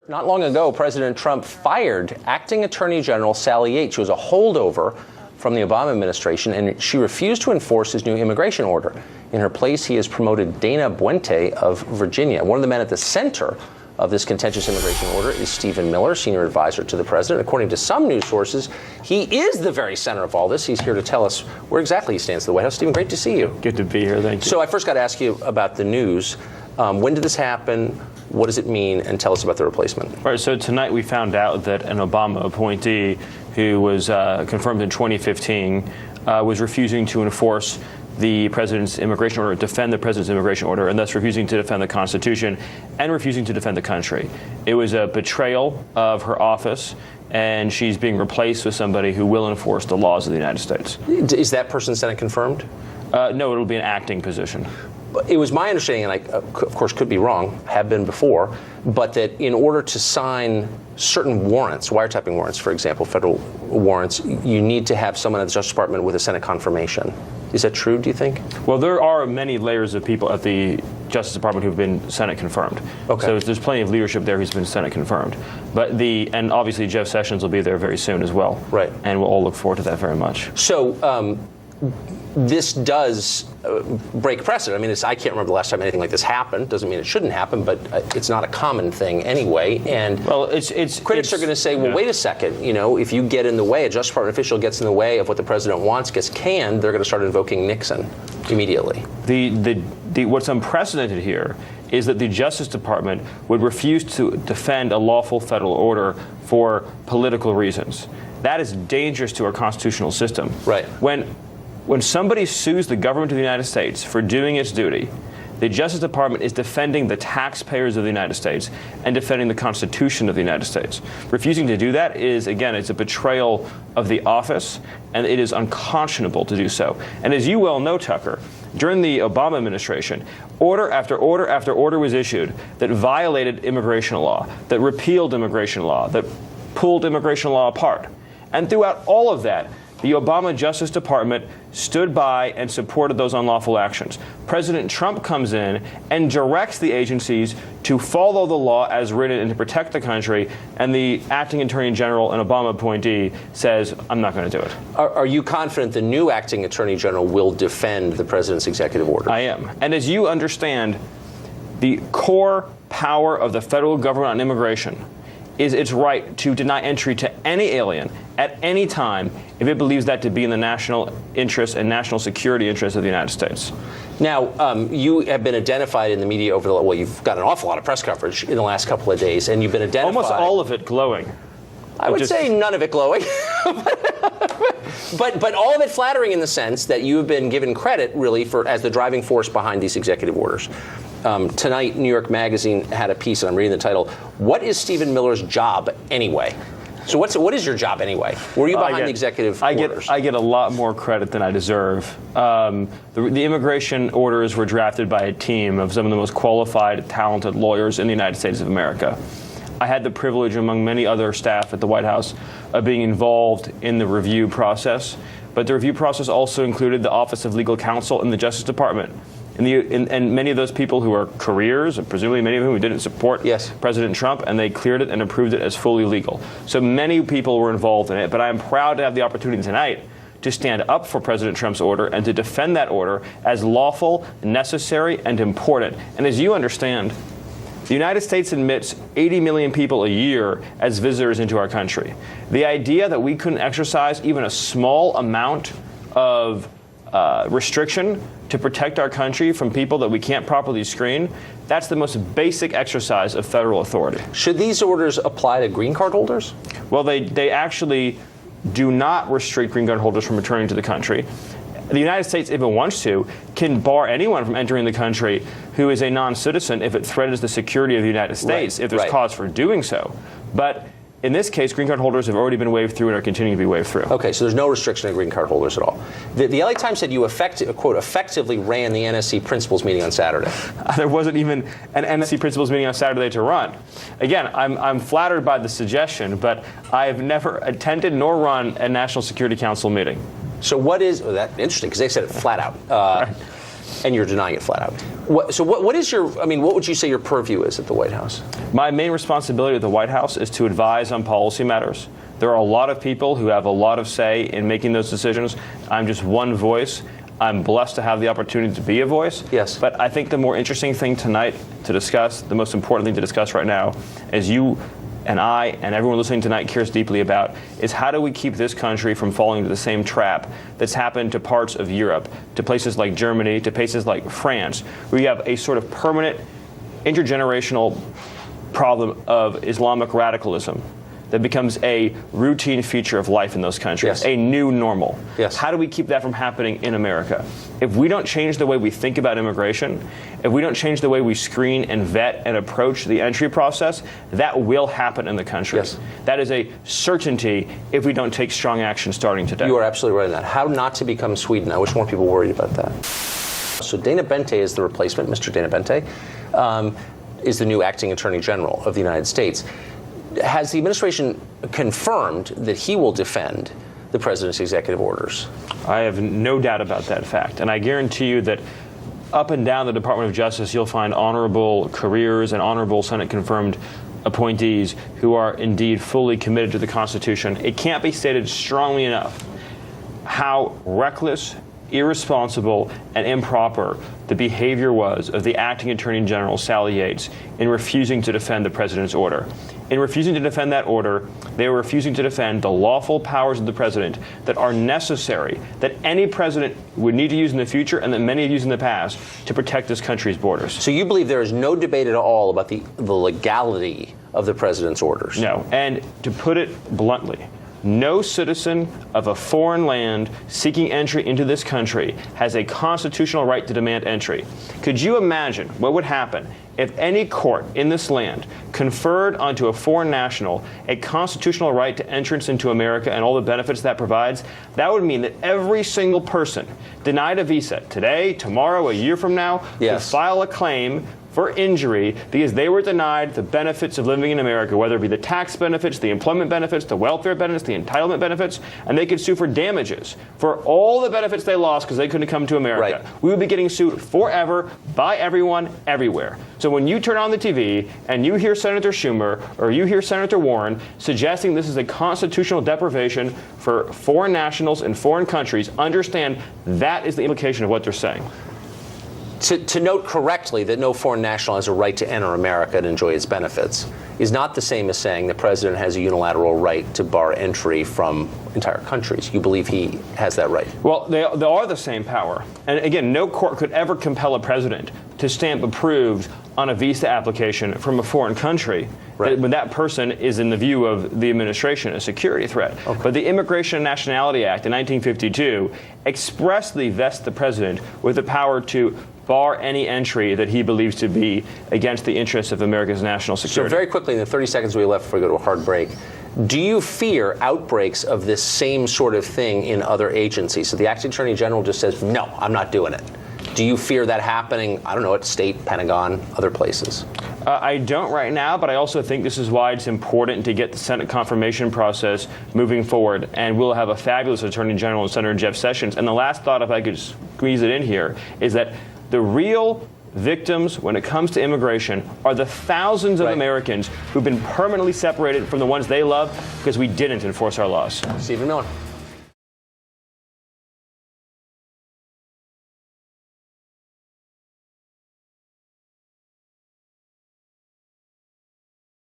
Not long ago, President Trump fired Acting Attorney General Sally Yates. She was a holdover from the Obama administration, and she refused to enforce his new immigration order. In her place, he has promoted Dana Buente of Virginia. One of the men at the center of this contentious immigration order is Stephen Miller, senior advisor to the president. According to some news sources, he is the very center of all this. He's here to tell us where exactly he stands in the White House. Stephen, great to see you. Good to be here. Thank you. So I first got to ask you about the news. When did this happen? What does it mean? And tell us about the replacement. Right. So tonight we found out that an Obama appointee who was confirmed in 2015 was refusing to enforce the president's immigration order, defend the president's immigration order, and thus refusing to defend the Constitution and refusing to defend the country. It was a betrayal of her office, and she's being replaced with somebody who will enforce the laws of the United States. Is that person Senate confirmed? No, it'll be an acting position. It was my understanding, and I, of course, could be wrong, have been before, but that in order to sign certain warrants, wiretapping warrants, for example, federal warrants, you need to have someone at the Justice Department with a Senate confirmation. Is that true, do you think? Well, there are many layers of people at the Justice Department who've been Senate confirmed. Okay. So there's plenty of leadership there who's been Senate confirmed. But and obviously Jeff Sessions will be there very soon as well. Right. And we'll all look forward to that very much. So this does break precedent. I mean, I can't remember the last time anything like this happened. Doesn't mean it shouldn't happen, but it's not a common thing anyway. And well, critics are going to say, well, wait a second. You know, if you get in the way, a Justice Department official gets in the way of what the president wants, gets canned, they're going to start invoking Nixon immediately. What's unprecedented here is that the Justice Department would refuse to defend a lawful federal order for political reasons. That is dangerous to our constitutional system. Right. When somebody sues the government of the United States for doing its duty, the Justice Department is defending the taxpayers of the United States and defending the Constitution of the United States. Refusing to do that is, again, it's a betrayal of the office, and it is unconscionable to do so. And as you well know, Tucker, during the Obama administration, order after order after order was issued that violated immigration law, that repealed immigration law, that pulled immigration law apart. And throughout all of that, the Obama Justice Department stood by and supported those unlawful actions. President Trump comes in and directs the agencies to follow the law as written and to protect the country, and the acting attorney general, an Obama appointee, says, I'm not going to do it. Are you confident the new acting attorney general will defend the president's executive order? I am. And as you understand, the core power of the federal government on immigration is its right to deny entry to any alien at any time if it believes that to be in the national interest and national security interest of the United States. Now, you have been identified in the media over the, well, you've got an awful lot of press coverage in the last couple of days, and you've been identified. Almost all of it glowing. I would say none of it glowing. But all of it flattering in the sense that you have been given credit, really, for as the driving force behind these executive orders. Tonight, New York Magazine had a piece, and I'm reading the title, What is Stephen Miller's job anyway? So what is your job anyway? Were you behind the executive orders? I get a lot more credit than I deserve. The immigration orders were drafted by a team of some of the most qualified, talented lawyers in the United States of America. I had the privilege, among many other staff at the White House, of being involved in the review process. But the review process also included the Office of Legal Counsel in the Justice Department. And many of those people who are careers, and presumably many of whom didn't support President Trump, and they cleared it and approved it as fully legal. So many people were involved in it, but I am proud to have the opportunity tonight to stand up for President Trump's order and to defend that order as lawful, necessary, and important. And as you understand, the United States admits 80 million people a year as visitors into our country. The idea that we couldn't exercise even a small amount of restriction to protect our country from people that we can't properly screen, that's the most basic exercise of federal authority. Should these orders apply to green card holders? Well, they actually do not restrict green card holders from returning to the country. The United States, if it wants to, can bar anyone from entering the country who is a non-citizen if it threatens the security of the United States, if there's cause for doing so. But in this case, green card holders have already been waived through and are continuing to be waived through. Okay, so there's no restriction on green card holders at all. The LA Times said you effectively ran the NSC principals meeting on Saturday. There wasn't even an NSC principals meeting on Saturday to run. Again, I'm flattered by the suggestion, but I have never attended nor run a National Security Council meeting. So what is that? Interesting, because they said it flat out. And you're denying it flat out. What is your, what would you say your purview is at the White House? My main responsibility at the White House is to advise on policy matters. There are a lot of people who have a lot of say in making those decisions. I'm just one voice. I'm blessed to have the opportunity to be a voice. Yes. But I think the more interesting thing tonight to discuss, the most important thing to discuss right now, as you and I and everyone listening tonight cares deeply about, is how do we keep this country from falling into the same trap that's happened to parts of Europe, to places like Germany, to places like France, where you have a sort of permanent intergenerational problem of Islamic radicalism that becomes a routine feature of life in those countries, yes. A new normal. Yes. How do we keep that from happening in America? If we don't change the way we think about immigration, if we don't change the way we screen and vet and approach the entry process, that will happen in the country. Yes. That is a certainty if we don't take strong action starting today. You are absolutely right on that. How not to become Sweden. I wish more people worried about that. So Dana Bente is the replacement. Mr. Dana Bente is the new acting Attorney General of the United States. Has the administration confirmed that he will defend the president's executive orders? I have no doubt about that fact. And I guarantee you that up and down the Department of Justice, you'll find honorable careers and honorable Senate-confirmed appointees who are indeed fully committed to the Constitution. It can't be stated strongly enough how reckless, irresponsible, and improper the behavior was of the acting Attorney General, Sally Yates, in refusing to defend the president's order. In refusing to defend that order, they were refusing to defend the lawful powers of the president that are necessary, that any president would need to use in the future and that many have used in the past to protect this country's borders. So you believe there is no debate at all about the legality of the president's orders? No. And to put it bluntly, no citizen of a foreign land seeking entry into this country has a constitutional right to demand entry. Could you imagine what would happen if any court in this land conferred onto a foreign national a constitutional right to entrance into America and all the benefits that provides? That would mean that every single person denied a visa today, tomorrow, a year from now, yes. could file a claim for injury because they were denied the benefits of living in America, whether it be the tax benefits, the employment benefits, the welfare benefits, the entitlement benefits, and they could sue for damages for all the benefits they lost because they couldn't come to America. Right. We would be getting sued forever by everyone, everywhere. So when you turn on the TV and you hear Senator Schumer or you hear Senator Warren suggesting this is a constitutional deprivation for foreign nationals in foreign countries, understand that is the implication of what they're saying. To note correctly that no foreign national has a right to enter America and enjoy its benefits is not the same as saying the president has a unilateral right to bar entry from entire countries. You believe he has that right? Well, they are the same power. And again, no court could ever compel a president to stamp approved on a visa application from a foreign country. Right. When that person is, in the view of the administration, a security threat. Okay. But the Immigration and Nationality Act in 1952 expressly vests the president with the power to bar any entry that he believes to be against the interests of America's national security. So very quickly, in the 30 seconds we have left before we go to a hard break, do you fear outbreaks of this same sort of thing in other agencies? So the acting Attorney General just says, no, I'm not doing it. Do you fear that happening, I don't know, at State, Pentagon, other places? I don't right now, but I also think this is why it's important to get the Senate confirmation process moving forward. And we'll have a fabulous Attorney General, Senator Jeff Sessions. And the last thought, if I could squeeze it in here, is that the real victims when it comes to immigration are the thousands of Americans who've been permanently separated from the ones they love because we didn't enforce our laws. Stephen Miller.